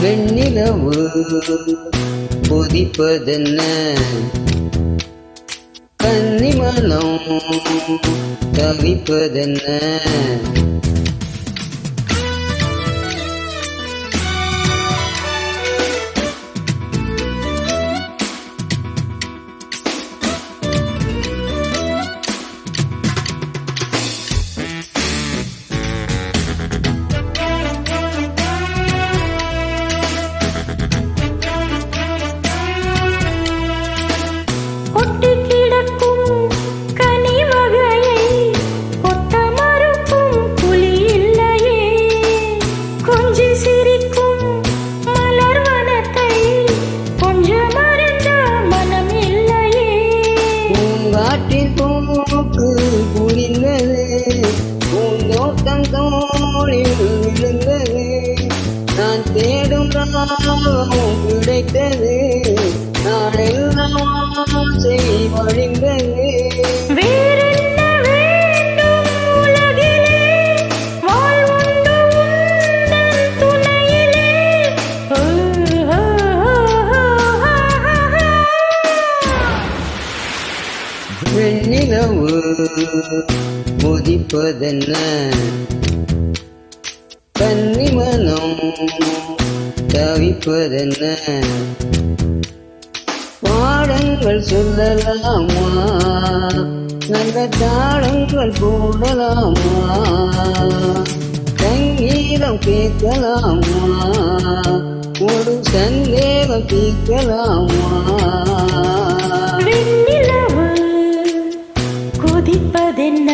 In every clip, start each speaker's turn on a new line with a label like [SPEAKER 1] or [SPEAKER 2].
[SPEAKER 1] வெண்ணிலவு கொதிப்பதென்ன கன்னிமலம் தவிப்பதென்ன பூக்கு புரிந்தது பூந்தோட்டம் தோழில் விழுந்தது நான் தேடும் ராகம் கிடைத்தது நாளெல்லாம் செய்வழிந்தது வெண்ணிலவு கொதிப்பதென்ன கன்னிமனம் தவிப்பதென்ன பாடங்கள் சொல்லலாமா நல்ல தாளங்கள் போடலாமா சங்கீதம் கேட்கலாமா ஒரு சந்தேகம் தீர்க்கலாமா
[SPEAKER 2] கொதிப்பதென்ன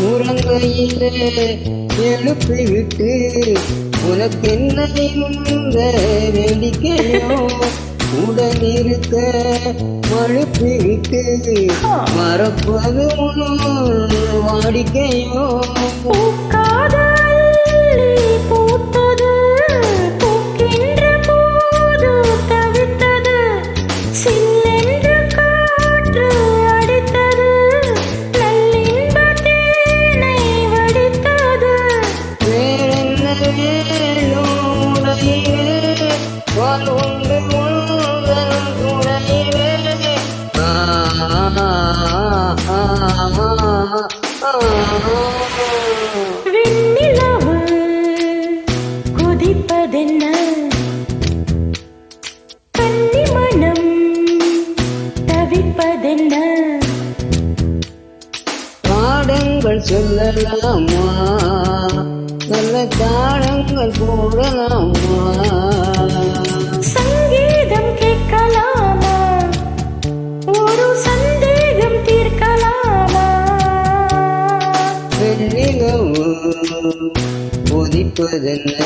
[SPEAKER 1] உறங்கையிலே எழுப்பிவிட்டு உனக்கென்ன இந்த வேடிக்கையோ உடனிருக்க மழுப்பிவிட்டு மறப்பது வாடிக்கையோ
[SPEAKER 2] வெண்ணிலவு கொதிப்பதென்ன கன்னிமனம் தவிப்பதென்ன
[SPEAKER 1] பாடங்கள் சொல்லலாமா நல்ல தாளங்கள் போடலாமா
[SPEAKER 2] சங்கீதம் கேட்கலாமா ஒரு சந்தேகம் தீர்க்கலாமா
[SPEAKER 1] வெண்ணிலவு கொதிப்பதென்ன